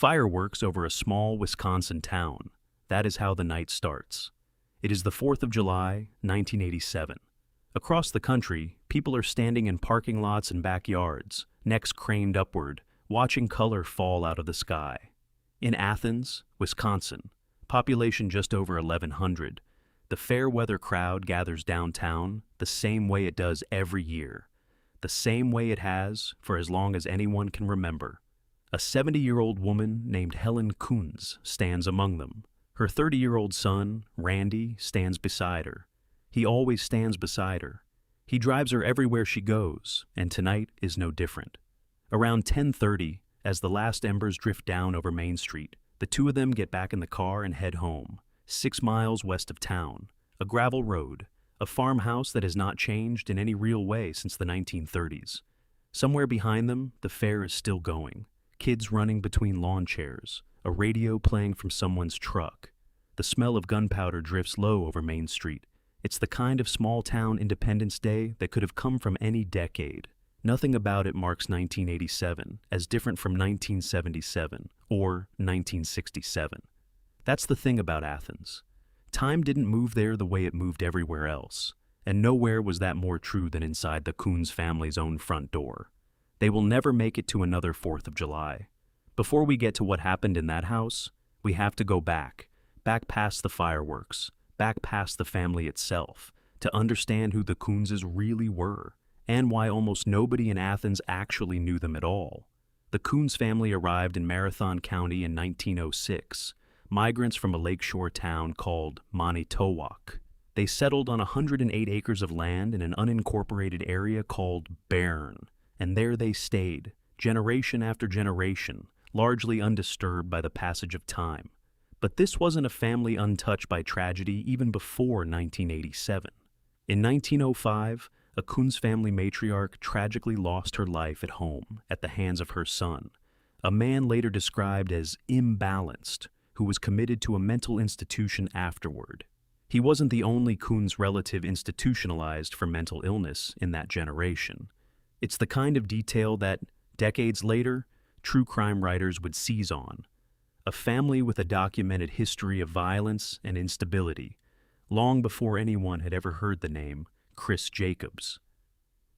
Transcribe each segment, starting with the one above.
Fireworks over a small Wisconsin town. That is how the night starts. It is the 4th of July, 1987. Across the country, people are standing in parking lots and backyards, necks craned upward, watching color fall out of the sky. In Athens, Wisconsin, population just over 1,100, the fair weather crowd gathers downtown the same way it does every year, the same way it has for as long as anyone can remember. A 70-year-old woman named Helen Kunz stands among them. Her 30-year-old son, Randy, stands beside her. He always stands beside her. He drives her everywhere she goes, and tonight is no different. Around 10:30, as the last embers drift down over Main Street, the two of them get back in the car and head home, 6 miles west of town, a gravel road, a farmhouse that has not changed in any real way since the 1930s. Somewhere behind them, the fair is still going. Kids running between lawn chairs, a radio playing from someone's truck. The smell of gunpowder drifts low over Main Street. It's the kind of small-town Independence Day that could have come from any decade. Nothing about it marks 1987 as different from 1977 or 1967. That's the thing about Athens. Time didn't move there the way it moved everywhere else, and nowhere was that more true than inside the Kunz family's own front door. They will never make it to another 4th of July. Before we get to what happened in that house, we have to go back past the fireworks, back past the family itself, to understand who the Kunzes really were, and why almost nobody in Athens actually knew them at all. The Kunz family arrived in Marathon County in 1906, migrants from a lakeshore town called Manitowoc. They settled on 108 acres of land in an unincorporated area called Bern, and there they stayed, generation after generation, largely undisturbed by the passage of time. But this wasn't a family untouched by tragedy even before 1987. In 1905, a Kunz family matriarch tragically lost her life at home at the hands of her son, a man later described as imbalanced, who was committed to a mental institution afterward. He wasn't the only Kunz relative institutionalized for mental illness in that generation. It's the kind of detail that, decades later, true crime writers would seize on. A family with a documented history of violence and instability, long before anyone had ever heard the name Chris Jacobs.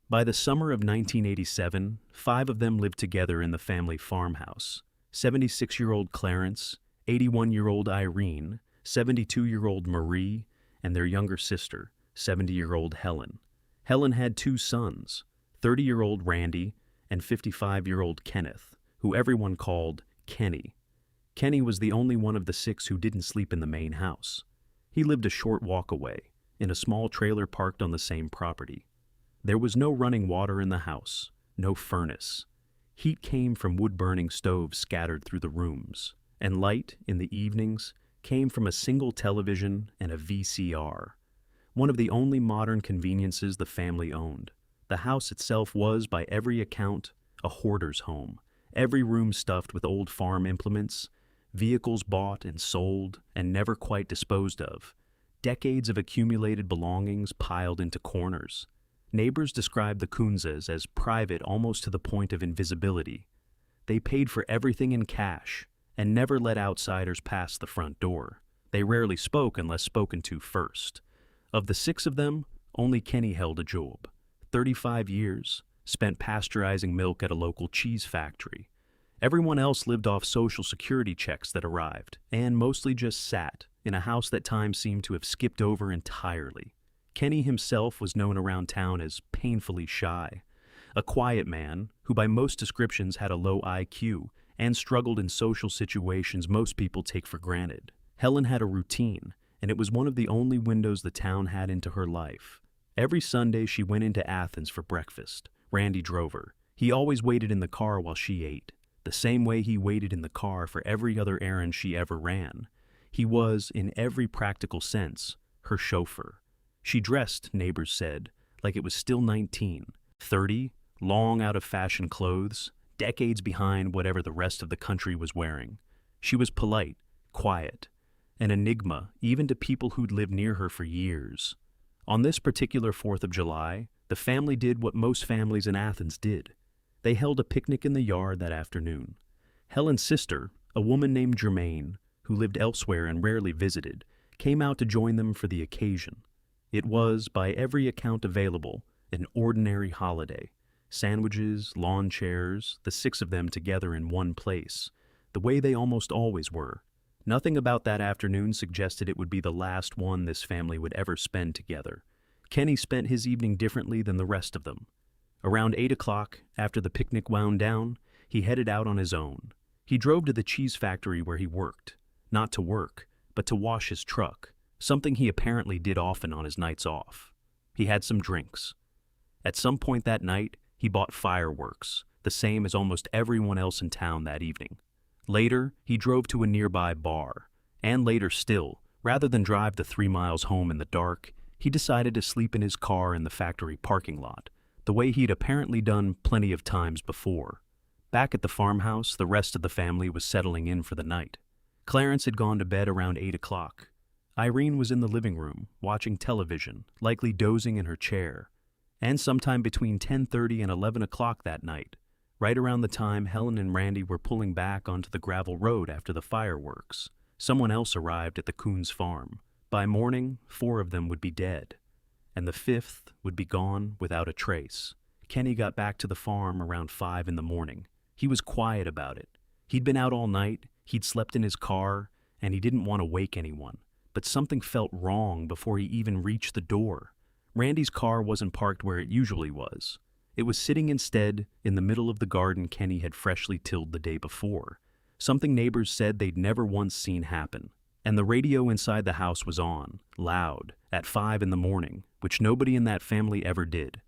By the summer of 1987, 5 of them lived together in the family farmhouse: 76-year-old Clarence, 81-year-old Irene, 72-year-old Marie, and their younger sister, 70-year-old Helen. Helen had 2 sons, 30-year-old Randy and 55-year-old Kenneth, who everyone called Kenny. Kenny was the only one of the 6 who didn't sleep in the main house. He lived a short walk away, in a small trailer parked on the same property. There was no running water in the house, no furnace. Heat came from wood-burning stoves scattered through the rooms, and light, in the evenings, came from a single television and a VCR, one of the only modern conveniences the family owned. The house itself was, by every account, a hoarder's home, every room stuffed with old farm implements, vehicles bought and sold and never quite disposed of, decades of accumulated belongings piled into corners. Neighbors described the Kunzes as private almost to the point of invisibility. They paid for everything in cash and never let outsiders pass the front door. They rarely spoke unless spoken to first. Of the 6 of them, only Kenny held a job. 35 years, spent pasteurizing milk at a local cheese factory. Everyone else lived off Social Security checks that arrived, and mostly just sat in a house that time seemed to have skipped over entirely. Kenny himself was known around town as painfully shy, a quiet man who by most descriptions had a low IQ and struggled in social situations most people take for granted. Helen had a routine, and it was one of the only windows the town had into her life. Every Sunday she went into Athens for breakfast. Randy drove her. He always waited in the car while she ate, the same way he waited in the car for every other errand she ever ran. He was, in every practical sense, her chauffeur. She dressed, neighbors said, like it was still 19, 30, long out-of-fashion clothes, decades behind whatever the rest of the country was wearing. She was polite, quiet, an enigma even to people who'd lived near her for years. On this particular 4th of July, the family did what most families in Athens did. They held a picnic in the yard that afternoon. Helen's sister, A woman named Germaine, who lived elsewhere and rarely visited, came out to join them for the occasion. It was, by every account available, an ordinary holiday. Sandwiches, lawn chairs, the six of them together in one place, the way they almost always were. Nothing about that afternoon suggested it would be the last one this family would ever spend together. Kenny spent his evening differently than the rest of them. Around 8 o'clock, after the picnic wound down, he headed out on his own. He drove to the cheese factory where he worked, not to work, but to wash his truck, something he apparently did often on his nights off. He had some drinks. At some point that night, he bought fireworks, the same as almost everyone else in town that evening. Later, he drove to a nearby bar, and later still, rather than drive the 3 miles home in the dark, he decided to sleep in his car in the factory parking lot, the way he'd apparently done plenty of times before. Back at the farmhouse, the rest of the family was settling in for the night. Clarence had gone to bed around 8 o'clock. Irene was in the living room, watching television, likely dozing in her chair. And sometime between 10:30 and 11 o'clock that night, right around the time Helen and Randy were pulling back onto the gravel road after the fireworks, someone else arrived at the Kunz farm. By morning, 4 of them would be dead, and the 5th would be gone without a trace. Kenny got back to the farm around 5 in the morning. He was quiet about it. He'd been out all night, he'd slept in his car, and he didn't want to wake anyone. But something felt wrong before he even reached the door. Randy's car wasn't parked where it usually was. It was sitting instead in the middle of the garden Kenny had freshly tilled the day before, something neighbors said they'd never once seen happen. And the radio inside the house was on, loud, at 5 in the morning, which nobody in that family ever did.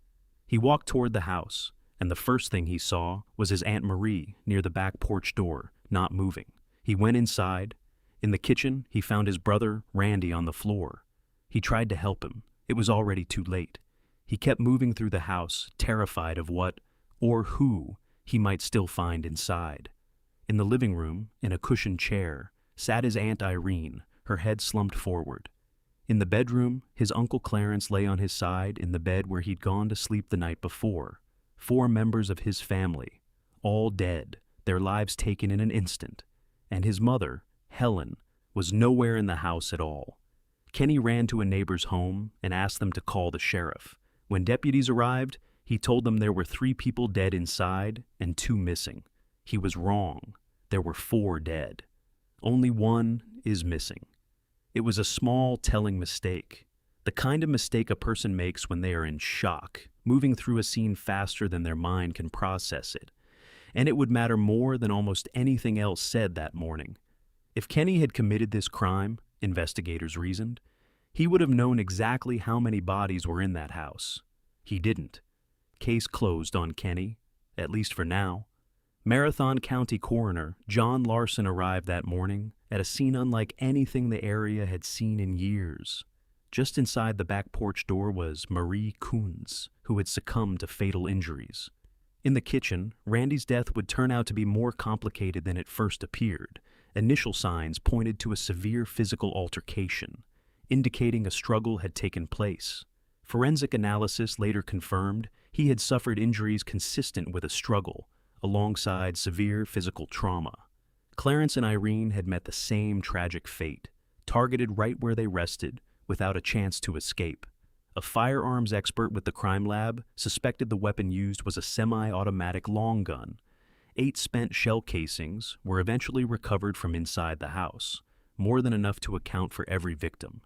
He walked toward the house, and the first thing he saw was his Aunt Marie near the back porch door, not moving. He went inside. In the kitchen, he found his brother, Randy, on the floor. He tried to help him. It was already too late. He kept moving through the house, terrified of what, or who, he might still find inside. In the living room, in a cushioned chair, sat his Aunt Irene, her head slumped forward. In the bedroom, his Uncle Clarence lay on his side in the bed where he'd gone to sleep the night before. 4 members of his family, all dead, their lives taken in an instant. And his mother, Helen, was nowhere in the house at all. Kenny ran to a neighbor's home and asked them to call the sheriff. When deputies arrived, he told them there were 3 people dead inside and 2 missing. He was wrong. There were 4 dead. Only 1 is missing. It was a small, telling mistake. The kind of mistake a person makes when they are in shock, moving through a scene faster than their mind can process it. And it would matter more than almost anything else said that morning. If Kenny had committed this crime, investigators reasoned, he would have known exactly how many bodies were in that house. He didn't. Case closed on Kenny, at least for now. Marathon County Coroner John Larson arrived that morning at a scene unlike anything the area had seen in years. Just inside the back porch door was Marie Kunz, who had succumbed to fatal injuries. In the kitchen, Randy's death would turn out to be more complicated than it first appeared. Initial signs pointed to a severe physical altercation, indicating a struggle had taken place. Forensic analysis later confirmed he had suffered injuries consistent with a struggle, alongside severe physical trauma. Clarence and Irene had met the same tragic fate, targeted right where they rested, without a chance to escape. A firearms expert with the crime lab suspected the weapon used was a semi-automatic long gun. 8 spent shell casings were eventually recovered from inside the house, more than enough to account for every victim.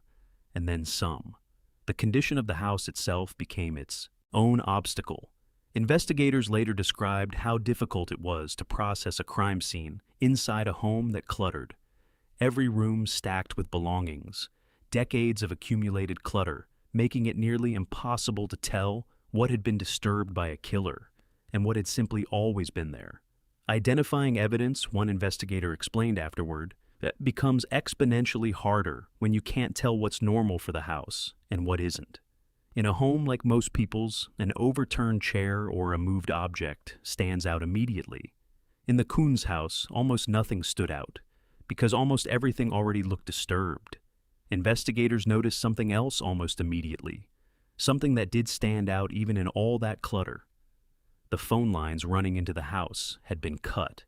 And then some. The condition of the house itself became its own obstacle. Investigators later described how difficult it was to process a crime scene inside a home that cluttered. Every room stacked with belongings, decades of accumulated clutter, making it nearly impossible to tell what had been disturbed by a killer and what had simply always been there. Identifying evidence, one investigator explained afterward, that becomes exponentially harder when you can't tell what's normal for the house and what isn't. In a home like most people's, an overturned chair or a moved object stands out immediately. In the Kunz house, almost nothing stood out, because almost everything already looked disturbed. Investigators noticed something else almost immediately, something that did stand out even in all that clutter. The phone lines running into the house had been cut.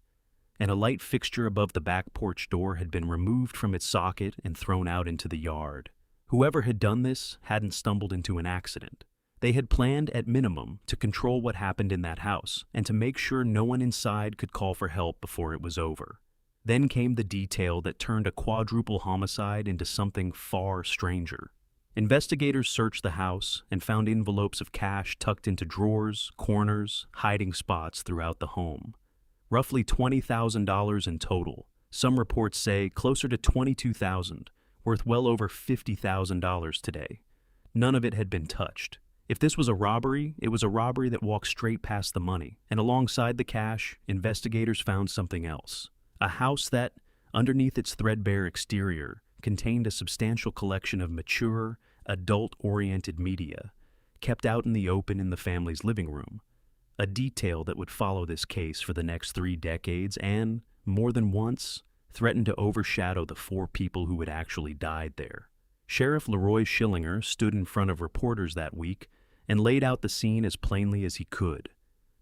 and a light fixture above the back porch door had been removed from its socket and thrown out into the yard. Whoever had done this hadn't stumbled into an accident. They had planned, at minimum, to control what happened in that house and to make sure no one inside could call for help before it was over. Then came the detail that turned a quadruple homicide into something far stranger. Investigators searched the house and found envelopes of cash tucked into drawers, corners, hiding spots throughout the home. Roughly $20,000 in total. Some reports say closer to $22,000, worth well over $50,000 today. None of it had been touched. If this was a robbery, it was a robbery that walked straight past the money, and alongside the cash, investigators found something else. A house that, underneath its threadbare exterior, contained a substantial collection of mature, adult-oriented media, kept out in the open in the family's living room. A detail that would follow this case for the next 3 decades and, more than once, threatened to overshadow the 4 people who had actually died there. Sheriff Leroy Schillinger stood in front of reporters that week and laid out the scene as plainly as he could.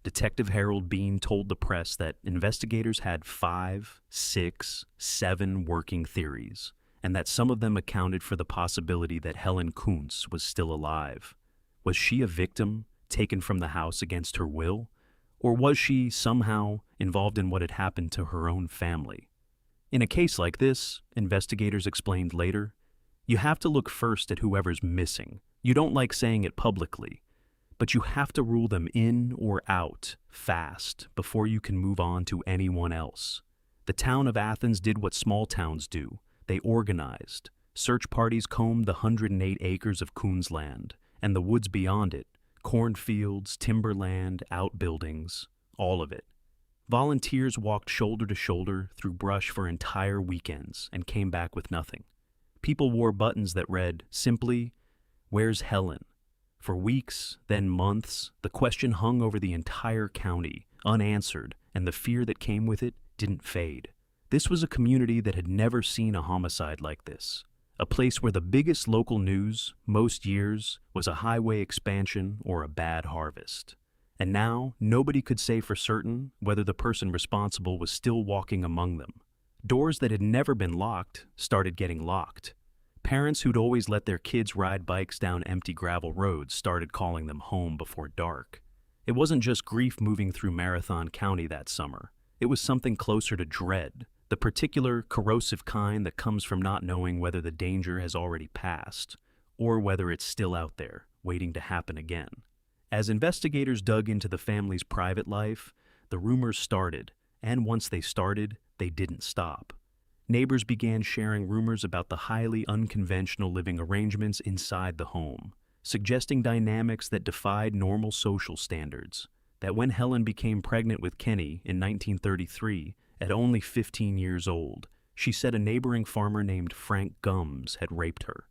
Detective Harold Bean told the press that investigators had 5, 6, 7 working theories, and that some of them accounted for the possibility that Helen Kunz was still alive. Was she a victim taken from the house against her will, or was she somehow involved in what had happened to her own family? In a case like this, investigators explained later, you have to look first at whoever's missing. You don't like saying it publicly, but you have to rule them in or out fast before you can move on to anyone else. The town of Athens did what small towns do. They organized. Search parties combed the 108 acres of Kunz land and the woods beyond it, cornfields, timberland, outbuildings, all of it. Volunteers walked shoulder to shoulder through brush for entire weekends and came back with nothing. People wore buttons that read, simply, "Where's Helen?" For weeks, then months, the question hung over the entire county, unanswered, and the fear that came with it didn't fade. This was a community that had never seen a homicide like this. A place where the biggest local news, most years, was a highway expansion or a bad harvest. And now, nobody could say for certain whether the person responsible was still walking among them. Doors that had never been locked started getting locked. Parents who'd always let their kids ride bikes down empty gravel roads started calling them home before dark. It wasn't just grief moving through Marathon County that summer. It was something closer to dread, the particular corrosive kind that comes from not knowing whether the danger has already passed, or whether it's still out there, waiting to happen again. As investigators dug into the family's private life, the rumors started, and once they started, they didn't stop. Neighbors began sharing rumors about the highly unconventional living arrangements inside the home, suggesting dynamics that defied normal social standards. That when Helen became pregnant with Kenny in 1933, at only 15 years old, she said a neighboring farmer named Frank Gums had raped her.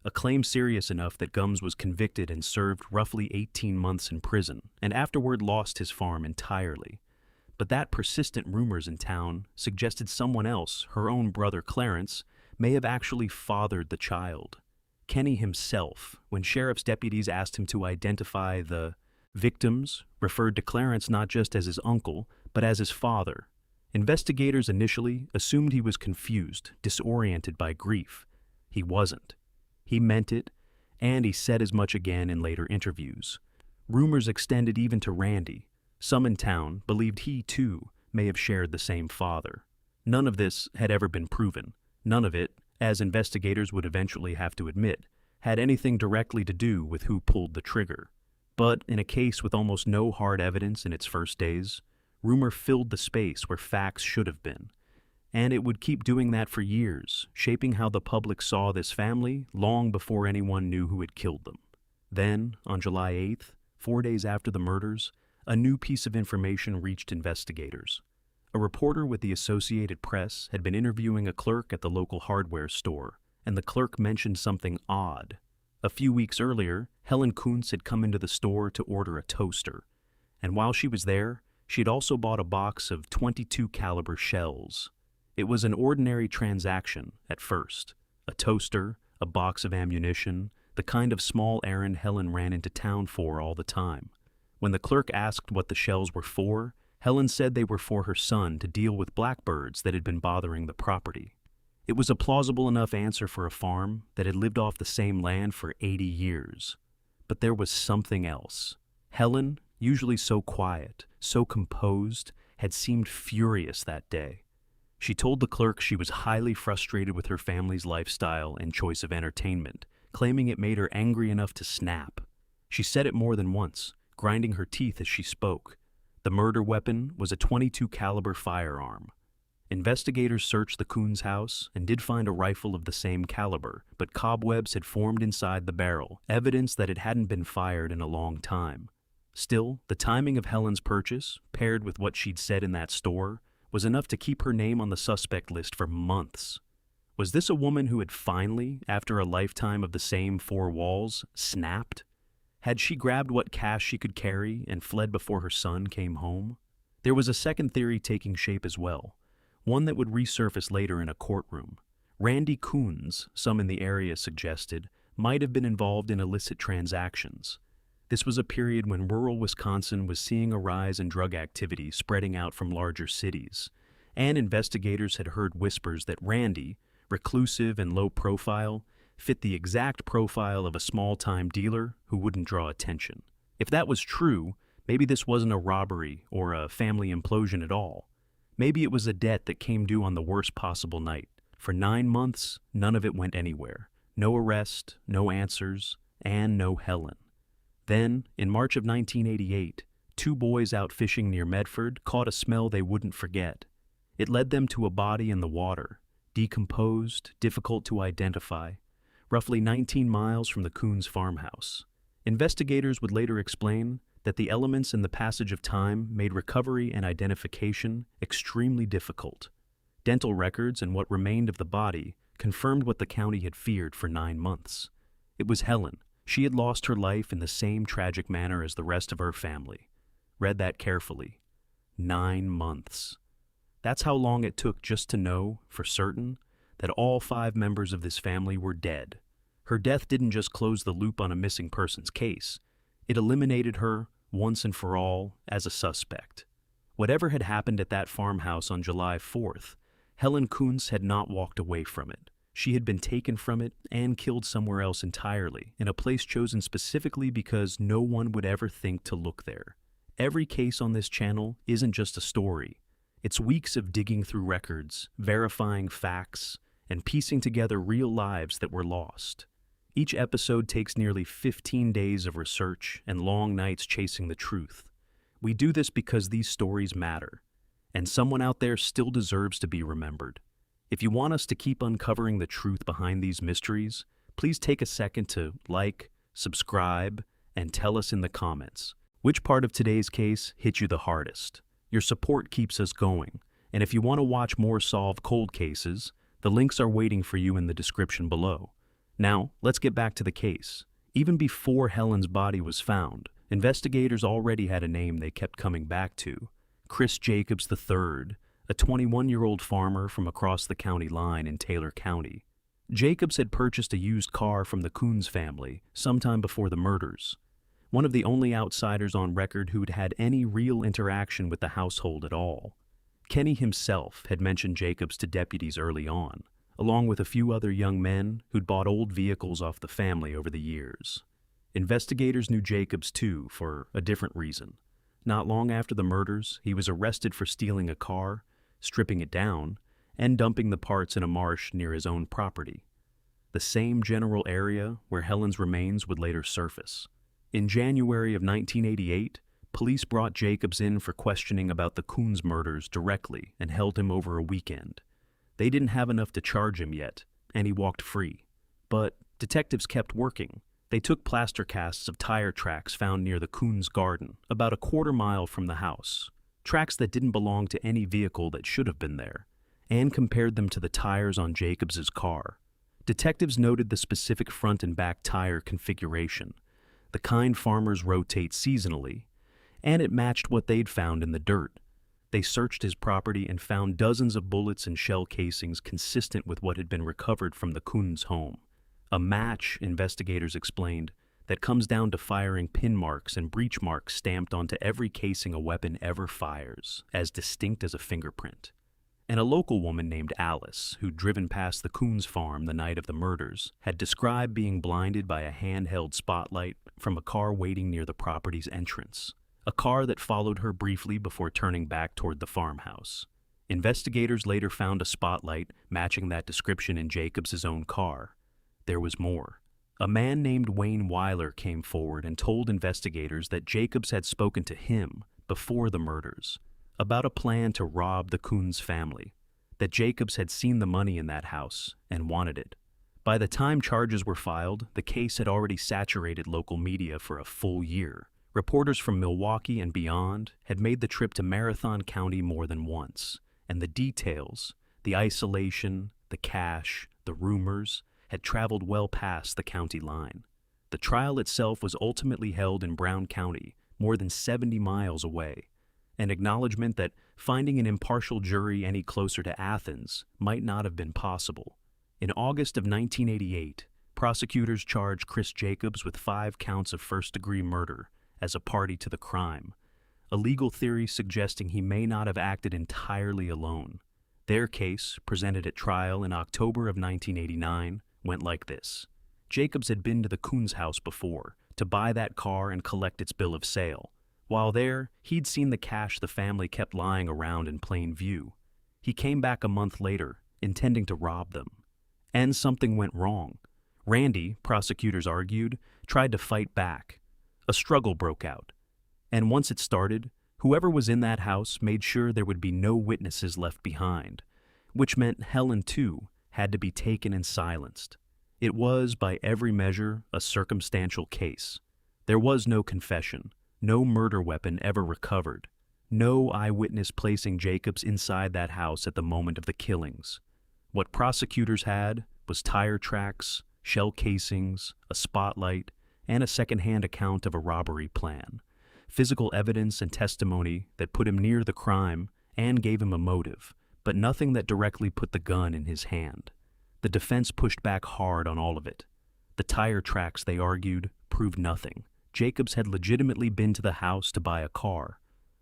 A claim serious enough that Gums was convicted and served roughly 18 months in prison, and afterward lost his farm entirely. But that persistent rumors in town suggested someone else, her own brother Clarence, may have actually fathered the child. Kenny himself, when sheriff's deputies asked him to identify the victims, referred to Clarence not just as his uncle, but as his father. Investigators initially assumed he was confused, disoriented by grief. He wasn't. He meant it, and he said as much again in later interviews. Rumors extended even to Randy. Some in town believed he, too, may have shared the same father. None of this had ever been proven. None of it, as investigators would eventually have to admit, had anything directly to do with who pulled the trigger. But in a case with almost no hard evidence in its first days, rumor filled the space where facts should have been. And it would keep doing that for years, shaping how the public saw this family long before anyone knew who had killed them. Then, on July 8th, 4 days after the murders, a new piece of information reached investigators. A reporter with the Associated Press had been interviewing a clerk at the local hardware store, and the clerk mentioned something odd. A few weeks earlier, Helen Kunz had come into the store to order a toaster, and while she was there, she had also bought a box of .22 caliber shells. It was an ordinary transaction at first. A toaster, a box of ammunition, the kind of small errand Helen ran into town for all the time. When the clerk asked what the shells were for, Helen said they were for her son to deal with blackbirds that had been bothering the property. It was a plausible enough answer for a farm that had lived off the same land for 80 years. But there was something else. Helen, usually so quiet, so composed, had seemed furious that day. She told the clerk she was highly frustrated with her family's lifestyle and choice of entertainment, claiming it made her angry enough to snap. She said it more than once, grinding her teeth as she spoke. The murder weapon was a .22 caliber firearm. Investigators searched the Kunz house and did find a rifle of the same caliber, but cobwebs had formed inside the barrel, evidence that it hadn't been fired in a long time. Still, the timing of Helen's purchase, paired with what she'd said in that store, was enough to keep her name on the suspect list for months. Was this a woman who had finally, after a lifetime of the same four walls, snapped? Had she grabbed what cash she could carry and fled before her son came home? There was a second theory taking shape as well, one that would resurface later in a courtroom. Randy Kunz, some in the area suggested, might have been involved in illicit transactions. This was a period when rural Wisconsin was seeing a rise in drug activity spreading out from larger cities, and investigators had heard whispers that Randy, reclusive and low profile, fit the exact profile of a small-time dealer who wouldn't draw attention. If that was true, maybe this wasn't a robbery or a family implosion at all. Maybe it was a debt that came due on the worst possible night. For 9 months, none of it went anywhere. No arrest, no answers, and no Helen. Then, in March of 1988, 2 boys out fishing near Medford caught a smell they wouldn't forget. It led them to a body in the water, decomposed, difficult to identify, roughly 19 miles from the Kunz farmhouse. Investigators would later explain that the elements in the passage of time made recovery and identification extremely difficult. Dental records and what remained of the body confirmed what the county had feared for 9 months. It was Helen. She had lost her life in the same tragic manner as the rest of her family. Read that carefully. 9 months. That's how long it took just to know, for certain, that all 5 members of this family were dead. Her death didn't just close the loop on a missing persons case. It eliminated her, once and for all, as a suspect. Whatever had happened at that farmhouse on July 4th, Helen Kunz had not walked away from it. She had been taken from it and killed somewhere else entirely, in a place chosen specifically because no one would ever think to look there. Every case on this channel isn't just a story. It's weeks of digging through records, verifying facts, and piecing together real lives that were lost. Each episode takes nearly 15 days of research and long nights chasing the truth. We do this because these stories matter, and someone out there still deserves to be remembered. If you want us to keep uncovering the truth behind these mysteries, please take a second to like, subscribe, and tell us in the comments which part of today's case hit you the hardest. Your support keeps us going, and if you want to watch more solved cold cases, the links are waiting for you in the description below. Now, let's get back to the case. Even before Helen's body was found, investigators already had a name they kept coming back to: Chris Jacobs III, a 21-year-old farmer from across the county line in Taylor County. Jacobs had purchased a used car from the Kunz family sometime before the murders, one of the only outsiders on record who'd had any real interaction with the household at all. Kenny himself had mentioned Jacobs to deputies early on, along with a few other young men who'd bought old vehicles off the family over the years. Investigators knew Jacobs too, for a different reason. Not long after the murders, he was arrested for stealing a car, stripping it down, and dumping the parts in a marsh near his own property, the same general area where Helen's remains would later surface. In January of 1988, police brought Jacobs in for questioning about the Kunz murders directly and held him over a weekend. They didn't have enough to charge him yet, and he walked free. But detectives kept working. They took plaster casts of tire tracks found near the Kunz garden, about a quarter mile from the house, tracks that didn't belong to any vehicle that should have been there, and compared them to the tires on Jacobs's car. Detectives noted the specific front and back tire configuration, the kind farmers rotate seasonally, and it matched what they'd found in the dirt. They searched his property and found dozens of bullets and shell casings consistent with what had been recovered from the Kunz home. A match, investigators explained, that comes down to firing pin marks and breech marks stamped onto every casing a weapon ever fires, as distinct as a fingerprint. And a local woman named Alice, who'd driven past the Kunz farm the night of the murders, had described being blinded by a handheld spotlight from a car waiting near the property's entrance, a car that followed her briefly before turning back toward the farmhouse. Investigators later found a spotlight matching that description in Jacobs' own car. There was more. A man named Wayne Weiler came forward and told investigators that Jacobs had spoken to him before the murders about a plan to rob the Kunz family, that Jacobs had seen the money in that house and wanted it. By the time charges were filed, the case had already saturated local media for a full year. Reporters from Milwaukee and beyond had made the trip to Marathon County more than once, and the details, the isolation, the cash, the rumors, had traveled well past the county line. The trial itself was ultimately held in Brown County, more than 70 miles away, an acknowledgement that finding an impartial jury any closer to Athens might not have been possible. In August of 1988, prosecutors charged Chris Jacobs with 5 counts of first-degree murder as a party to the crime, a legal theory suggesting he may not have acted entirely alone. Their case, presented at trial in October of 1989, went like this. Jacobs had been to the Kunz house before to buy that car and collect its bill of sale. While there, he'd seen the cash the family kept lying around in plain view. He came back a month later, intending to rob them. And something went wrong. Randy, prosecutors argued, tried to fight back. A struggle broke out. And once it started, whoever was in that house made sure there would be no witnesses left behind, which meant Helen, too, had to be taken and silenced. It was, by every measure, a circumstantial case. There was no confession, no murder weapon ever recovered, no eyewitness placing Jacobs inside that house at the moment of the killings. What prosecutors had was tire tracks, shell casings, a spotlight, and a second-hand account of a robbery plan, physical evidence and testimony that put him near the crime and gave him a motive, but nothing that directly put the gun in his hand. The defense pushed back hard on all of it. The tire tracks, they argued, proved nothing. Jacobs had legitimately been to the house to buy a car.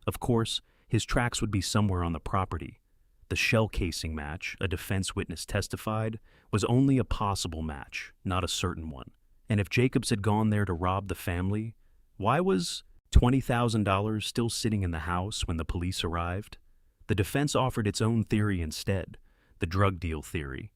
Of course, his tracks would be somewhere on the property. The shell casing match, a defense witness testified, was only a possible match, not a certain one. And if Jacobs had gone there to rob the family, why was $20,000 still sitting in the house when the police arrived? The defense offered its own theory instead, the drug deal theory,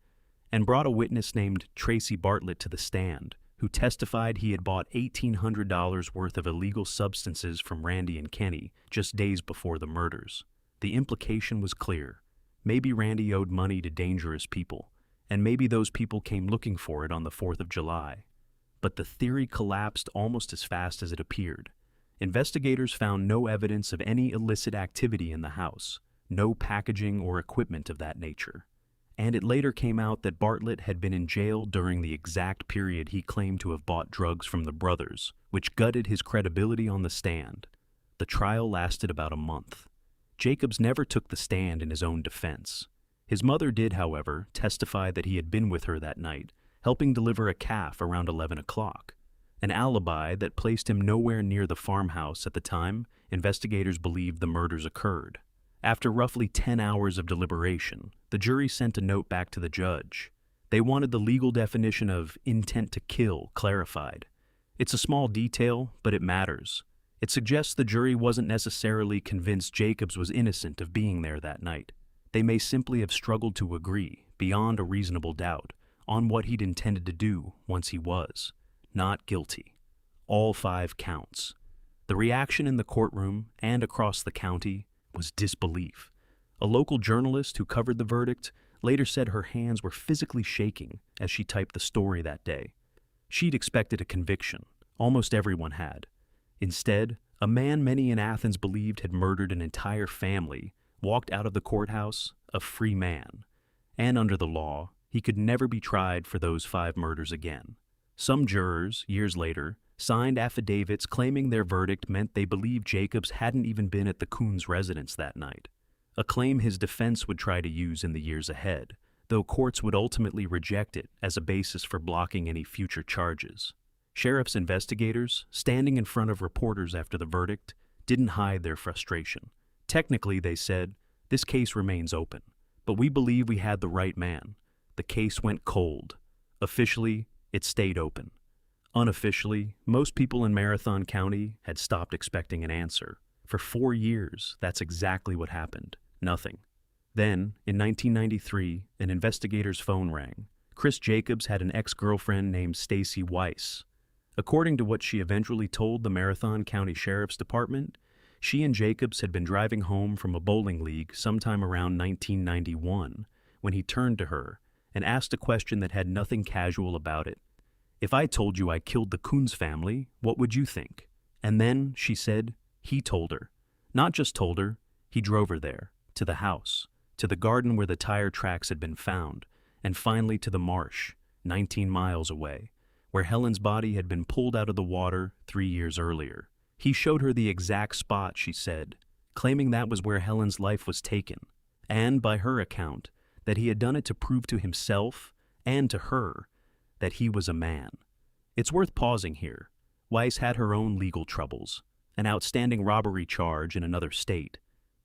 and brought a witness named Tracy Bartlett to the stand, who testified he had bought $1,800 worth of illegal substances from Randy and Kenny just days before the murders. The implication was clear. Maybe Randy owed money to dangerous people, and maybe those people came looking for it on the 4th of July. But the theory collapsed almost as fast as it appeared. Investigators found no evidence of any illicit activity in the house, no packaging or equipment of that nature. And it later came out that Bartlett had been in jail during the exact period he claimed to have bought drugs from the brothers, which gutted his credibility on the stand. The trial lasted about a month. Jacobs never took the stand in his own defense. His mother did, however, testify that he had been with her that night, helping deliver a calf around 11 o'clock, an alibi that placed him nowhere near the farmhouse at the time investigators believed the murders occurred. After roughly 10 hours of deliberation, the jury sent a note back to the judge. They wanted the legal definition of intent to kill clarified. It's a small detail, but it matters. It suggests the jury wasn't necessarily convinced Jacobs was innocent of being there that night. They may simply have struggled to agree, beyond a reasonable doubt, on what he'd intended to do once he was. Not guilty. All 5 counts. The reaction in the courtroom and across the county was disbelief. A local journalist who covered the verdict later said her hands were physically shaking as she typed the story that day. She'd expected a conviction. Almost everyone had. Instead, a man many in Athens believed had murdered an entire family walked out of the courthouse a free man. And under the law, he could never be tried for those 5 murders again. Some jurors, years later, signed affidavits claiming their verdict meant they believed Jacobs hadn't even been at the Kunz residence that night, a claim his defense would try to use in the years ahead, though courts would ultimately reject it as a basis for blocking any future charges. Sheriff's investigators, standing in front of reporters after the verdict, didn't hide their frustration. Technically, they said, "This case remains open, but we believe we had the right man." The case went cold. Officially, it stayed open. Unofficially, most people in Marathon County had stopped expecting an answer. For 4 years, that's exactly what happened. Nothing. Then, in 1993, an investigator's phone rang. Chris Jacobs had an ex-girlfriend named Stacy Weiss. According to what she eventually told the Marathon County Sheriff's Department, she and Jacobs had been driving home from a bowling league sometime around 1991 when he turned to her and asked a question that had nothing casual about it. "If I told you I killed the Kunz family, what would you think?" And then, she said, he told her. Not just told her, he drove her there, to the house, to the garden where the tire tracks had been found, and finally to the marsh, 19 miles away, where Helen's body had been pulled out of the water 3 years earlier. He showed her the exact spot, she said, claiming that was where Helen's life was taken, and, by her account, that he had done it to prove to himself and to her that he was a man. It's worth pausing here. Weiss had her own legal troubles, an outstanding robbery charge in another state,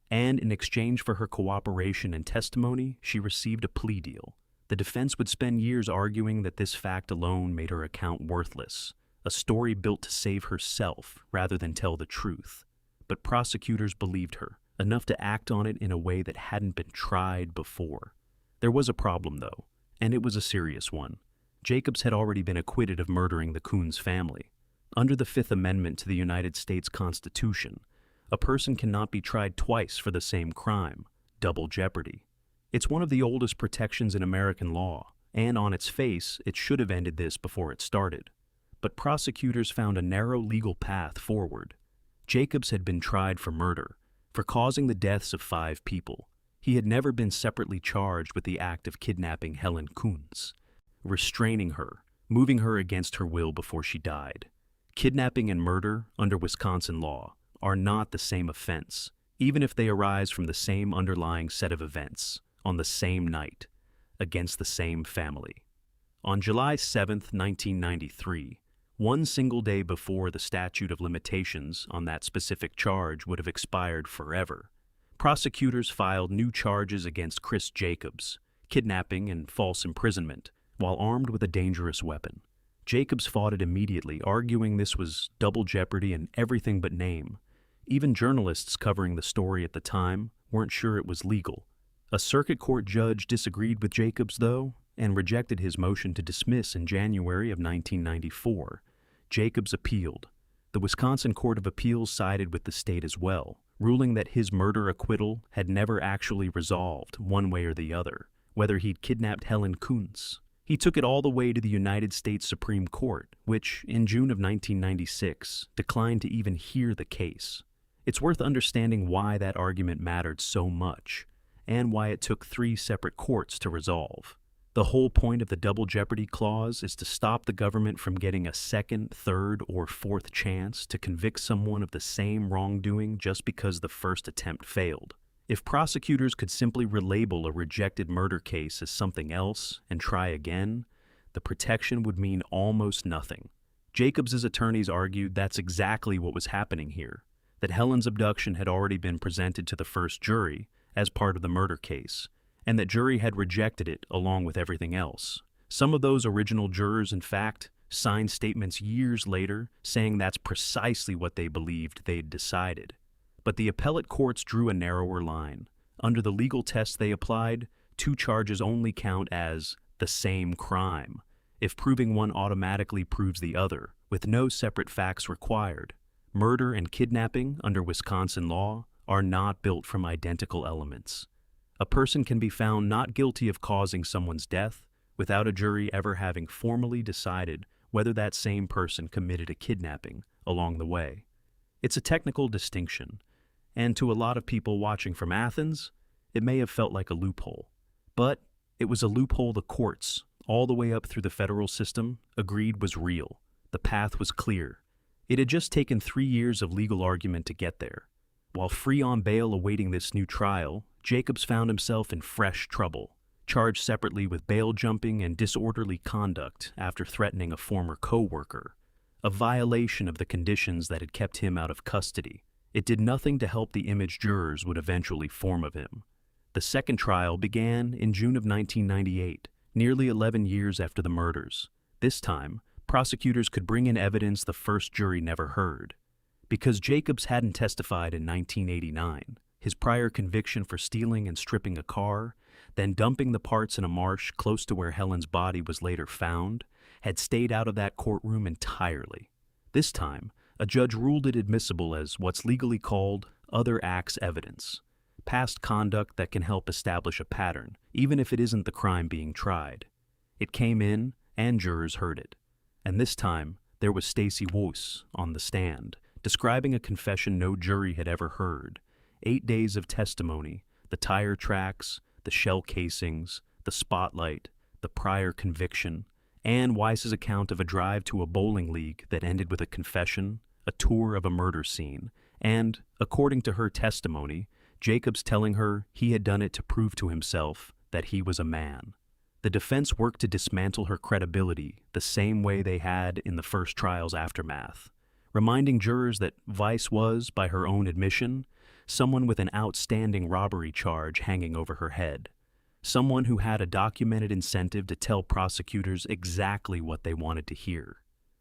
and in exchange for her cooperation and testimony, she received a plea deal. The defense would spend years arguing that this fact alone made her account worthless, a story built to save herself rather than tell the truth. But prosecutors believed her, enough to act on it in a way that hadn't been tried before. There was a problem, though, and it was a serious one. Jacobs had already been acquitted of murdering the Kunz family. Under the Fifth Amendment to the United States Constitution, a person cannot be tried twice for the same crime, double jeopardy. It's one of the oldest protections in American law, and on its face, it should have ended this before it started. But prosecutors found a narrow legal path forward. Jacobs had been tried for murder, for causing the deaths of 5 people. He had never been separately charged with the act of kidnapping Helen Kunz, restraining her, moving her against her will before she died. Kidnapping and murder, under Wisconsin law, are not the same offense, even if they arise from the same underlying set of events, on the same night, against the same family. On July 7, 1993, one single day before the statute of limitations on that specific charge would have expired forever, prosecutors filed new charges against Chris Jacobs, kidnapping and false imprisonment, while armed with a dangerous weapon. Jacobs fought it immediately, arguing this was double jeopardy and everything but name. Even journalists covering the story at the time weren't sure it was legal. A circuit court judge disagreed with Jacobs, though, and rejected his motion to dismiss in January of 1994. Jacobs appealed. The Wisconsin Court of Appeals sided with the state as well, ruling that his murder acquittal had never actually resolved, one way or the other, whether he'd kidnapped Helen Kunz. He took it all the way to the United States Supreme Court, which, in June of 1996, declined to even hear the case. It's worth understanding why that argument mattered so much, and why it took 3 separate courts to resolve. The whole point of the double jeopardy clause is to stop the government from getting a second, third, or fourth chance to convict someone of the same wrongdoing just because the first attempt failed. If prosecutors could simply relabel a rejected murder case as something else and try again, the protection would mean almost nothing. Jacobs' attorneys argued that's exactly what was happening here, that Helen's abduction had already been presented to the first jury as part of the murder case, and that jury had rejected it along with everything else. Some of those original jurors, in fact, signed statements years later saying that's precisely what they believed they'd decided. But the appellate courts drew a narrower line. Under the legal tests they applied, 2 charges only count as the same crime, if proving one automatically proves the other, with no separate facts required. Murder and kidnapping, under Wisconsin law, are not built from identical elements. A person can be found not guilty of causing someone's death without a jury ever having formally decided whether that same person committed a kidnapping along the way. It's a technical distinction, and to a lot of people watching from Athens, it may have felt like a loophole. But it was a loophole the courts, all the way up through the federal system, agreed was real. The path was clear. It had just taken 3 years of legal argument to get there. While free on bail awaiting this new trial, Jacobs found himself in fresh trouble, charged separately with bail jumping and disorderly conduct after threatening a former co-worker. a violation of the conditions that had kept him out of custody. It did nothing to help the image jurors would eventually form of him. The second trial began in June of 1998, nearly 11 years after the murders. This time, prosecutors could bring in evidence the first jury never heard. Because Jacobs hadn't testified in 1989, his prior conviction for stealing and stripping a car, then dumping the parts in a marsh close to where Helen's body was later found, had stayed out of that courtroom entirely. This time, a judge ruled it admissible as what's legally called other acts evidence, past conduct that can help establish a pattern, even if it isn't the crime being tried. It came in, and jurors heard it. And this time, there was Stacy Woos on the stand, describing a confession no jury had ever heard. 8 days of testimony, the tire tracks, the shell casings, the spotlight, the prior conviction, and Weiss's account of a drive to a bowling league that ended with a confession, a tour of a murder scene, and, according to her testimony, Jacobs telling her he had done it to prove to himself that he was a man. The defense worked to dismantle her credibility the same way they had in the first trial's aftermath, reminding jurors that Weiss was, by her own admission, someone with an outstanding robbery charge hanging over her head, someone who had a documented incentive to tell prosecutors exactly what they wanted to hear.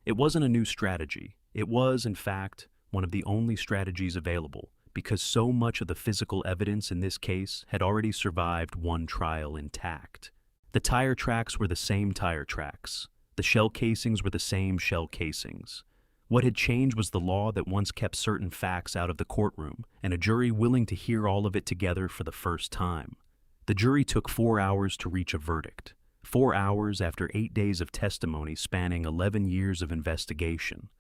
It wasn't a new strategy. It was, in fact, one of the only strategies available, because so much of the physical evidence in this case had already survived one trial intact. The tire tracks were the same tire tracks. The shell casings were the same shell casings. What had changed was the law that once kept certain facts out of the courtroom, and a jury willing to hear all of it together for the first time. The jury took 4 hours to reach a verdict. 4 hours after 8 days of testimony spanning 11 years of investigation.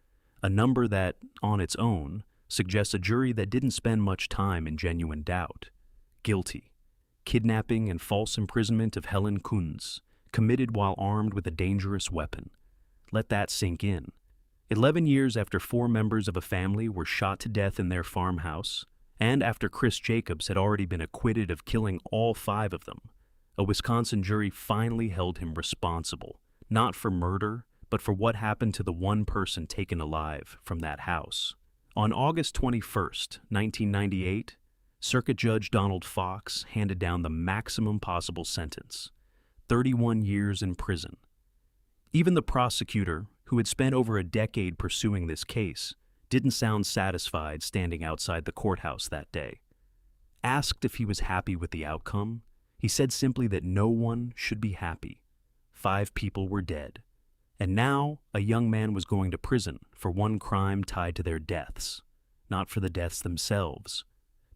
A number that, on its own, suggests a jury that didn't spend much time in genuine doubt. Guilty. Kidnapping and false imprisonment of Helen Kunz, committed while armed with a dangerous weapon. Let that sink in. 11 years after 4 members of a family were shot to death in their farmhouse, and after Chris Jacobs had already been acquitted of killing all 5 of them, a Wisconsin jury finally held him responsible, not for murder, but for what happened to the one person taken alive from that house. On August 21st, 1998, Circuit Judge Donald Fox handed down the maximum possible sentence, 31 years in prison. Even the prosecutor, who had spent over a decade pursuing this case, didn't sound satisfied standing outside the courthouse that day. Asked if he was happy with the outcome, he said simply that no one should be happy. 5 people were dead. And now, a young man was going to prison for one crime tied to their deaths, not for the deaths themselves.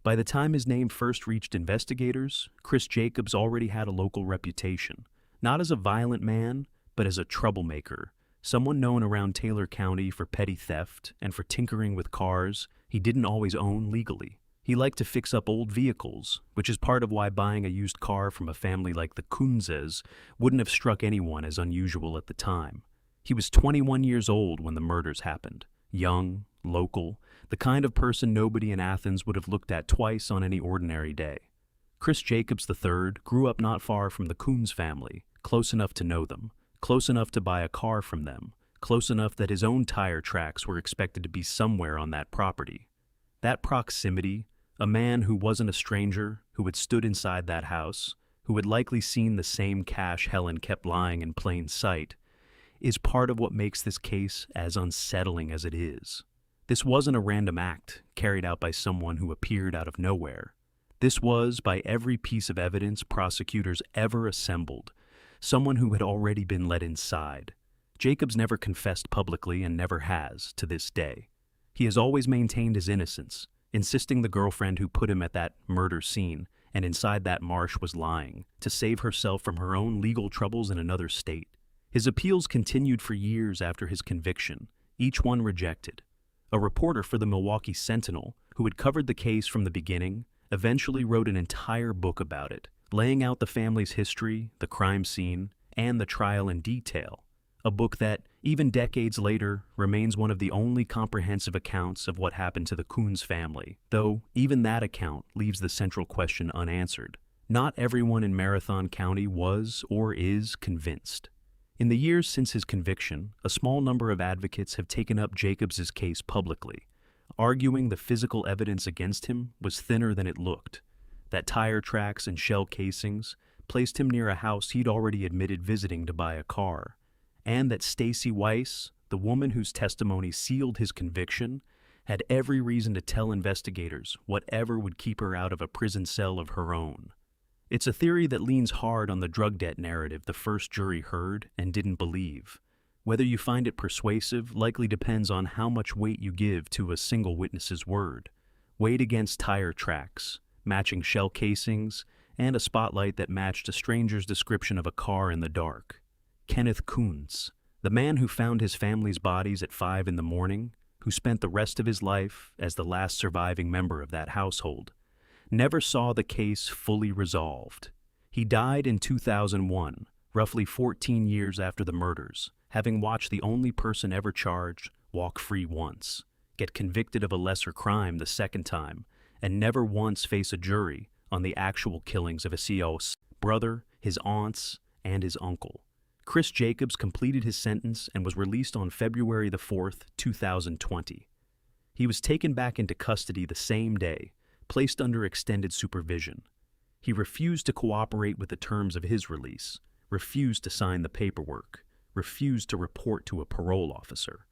By the time his name first reached investigators, Chris Jacobs already had a local reputation, not as a violent man, but as a troublemaker, someone known around Taylor County for petty theft and for tinkering with cars he didn't always own legally. He liked to fix up old vehicles, which is part of why buying a used car from a family like the Kunzes wouldn't have struck anyone as unusual at the time. He was 21 years old when the murders happened, young, local, the kind of person nobody in Athens would have looked at twice on any ordinary day. Chris Jacobs III grew up not far from the Kunz family, close enough to know them, close enough to buy a car from them, close enough that his own tire tracks were expected to be somewhere on that property. That proximity, a man who wasn't a stranger, who had stood inside that house, who had likely seen the same cash Helen kept lying in plain sight, is part of what makes this case as unsettling as it is. This wasn't a random act carried out by someone who appeared out of nowhere. This was, by every piece of evidence prosecutors ever assembled, someone who had already been let inside. Jacobs never confessed publicly and never has to this day. He has always maintained his innocence, insisting the girlfriend who put him at that murder scene and inside that marsh was lying, to save herself from her own legal troubles in another state. His appeals continued for years after his conviction, each one rejected. A reporter for the Milwaukee Sentinel, who had covered the case from the beginning, eventually wrote an entire book about it, laying out the family's history, the crime scene, and the trial in detail. A book that, even decades later, remains one of the only comprehensive accounts of what happened to the Kunz family, though even that account leaves the central question unanswered. Not everyone in Marathon County was or is convinced. In the years since his conviction, a small number of advocates have taken up Jacobs's case publicly, arguing the physical evidence against him was thinner than it looked, that tire tracks and shell casings placed him near a house he'd already admitted visiting to buy a car, and that Stacy Weiss, the woman whose testimony sealed his conviction, had every reason to tell investigators whatever would keep her out of a prison cell of her own. It's a theory that leans hard on the drug debt narrative the first jury heard and didn't believe. Whether you find it persuasive likely depends on how much weight you give to a single witness's word. Weight against tire tracks, matching shell casings, and a spotlight that matched a stranger's description of a car in the dark. Kenneth Kunz, the man who found his family's bodies at 5 in the morning, who spent the rest of his life as the last surviving member of that household, never saw the case fully resolved. He died in 2001, roughly 14 years after the murders, having watched the only person ever charged walk free once, get convicted of a lesser crime the second time, and never once face a jury on the actual killings of his brother, his aunts, and his uncle. Chris Jacobs completed his sentence and was released on February the 4th, 2020. He was taken back into custody the same day, placed under extended supervision. He refused to cooperate with the terms of his release, refused to sign the paperwork, refused to report to a parole officer,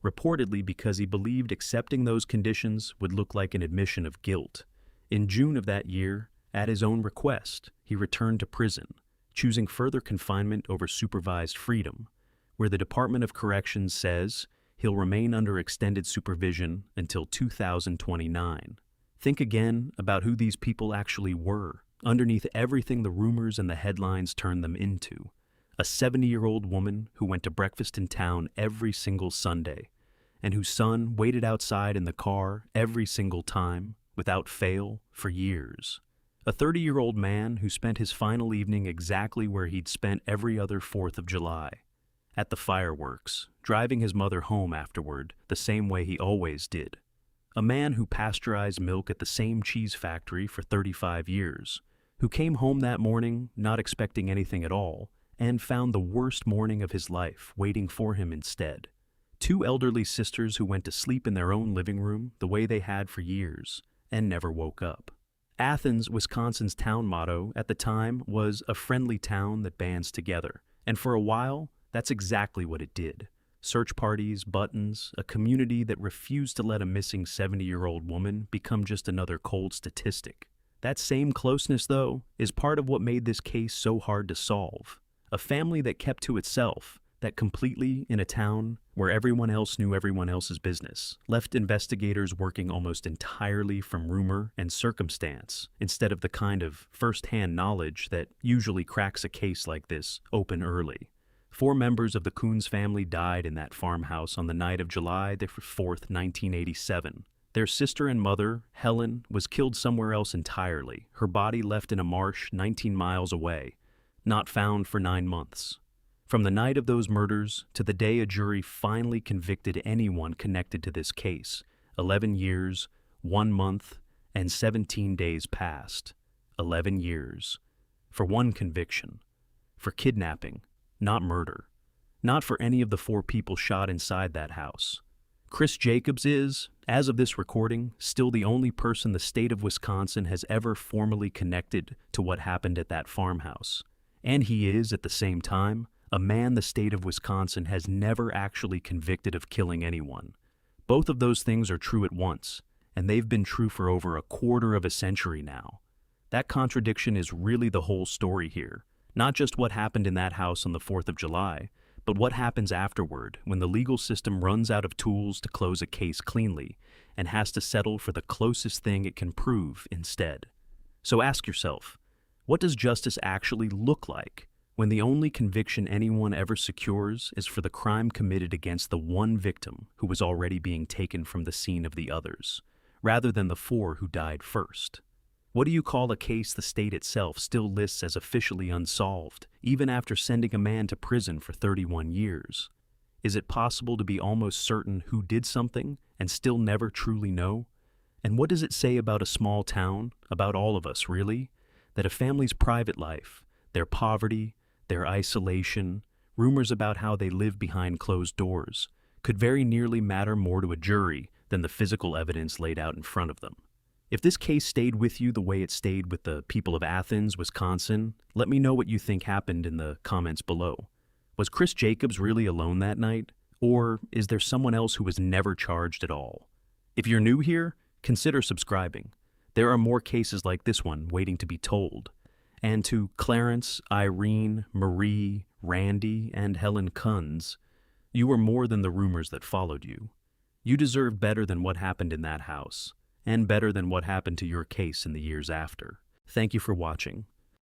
reportedly because he believed accepting those conditions would look like an admission of guilt. In June of that year, at his own request, he returned to prison, choosing further confinement over supervised freedom, where the Department of Corrections says he'll remain under extended supervision until 2029. Think again about who these people actually were, underneath everything the rumors and the headlines turned them into. A 70-year-old woman who went to breakfast in town every single Sunday, and whose son waited outside in the car every single time, without fail, for years. A 30-year-old man who spent his final evening exactly where he'd spent every other 4th of July, at the fireworks, driving his mother home afterward the same way he always did. A man who pasteurized milk at the same cheese factory for 35 years, who came home that morning not expecting anything at all, and found the worst morning of his life waiting for him instead. 2 elderly sisters who went to sleep in their own living room the way they had for years, and never woke up. Athens, Wisconsin's town motto at the time was "a friendly town that bands together," and for a while, that's exactly what it did. Search parties, buttons, a community that refused to let a missing 70-year-old woman become just another cold statistic. That same closeness, though, is part of what made this case so hard to solve. A family that kept to itself, that completely, in a town where everyone else knew everyone else's business, left investigators working almost entirely from rumor and circumstance, instead of the kind of first-hand knowledge that usually cracks a case like this open early. 4 members of the Kunz family died in that farmhouse on the night of July the 4th, 1987. Their sister and mother, Helen, was killed somewhere else entirely, her body left in a marsh 19 miles away, not found for 9 months. From the night of those murders to the day a jury finally convicted anyone connected to this case, 11 years, 1 month, and 17 days passed. 11 years. For one conviction. For kidnapping. Not murder. Not for any of the 4 people shot inside that house. Chris Jacobs is, as of this recording, still the only person the state of Wisconsin has ever formally connected to what happened at that farmhouse. And he is, at the same time, a man the state of Wisconsin has never actually convicted of killing anyone. Both of those things are true at once, and they've been true for over a quarter of a century now. That contradiction is really the whole story here. Not just what happened in that house on the 4th of July, but what happens afterward when the legal system runs out of tools to close a case cleanly and has to settle for the closest thing it can prove instead. So ask yourself, what does justice actually look like when the only conviction anyone ever secures is for the crime committed against the one victim who was already being taken from the scene of the others, rather than the 4 who died first? What do you call a case the state itself still lists as officially unsolved, even after sending a man to prison for 31 years? Is it possible to be almost certain who did something and still never truly know? And what does it say about a small town, about all of us really, that a family's private life, their poverty, their isolation, rumors about how they live behind closed doors, could very nearly matter more to a jury than the physical evidence laid out in front of them. If this case stayed with you the way it stayed with the people of Athens, Wisconsin, let me know what you think happened in the comments below. Was Chris Jacobs really alone that night? Or is there someone else who was never charged at all? If you're new here, consider subscribing. There are more cases like this one waiting to be told. And to Clarence, Irene, Marie, Randy, and Helen Kunz, you were more than the rumors that followed you. You deserve better than what happened in that house, and better than what happened to your case in the years after. Thank you for watching.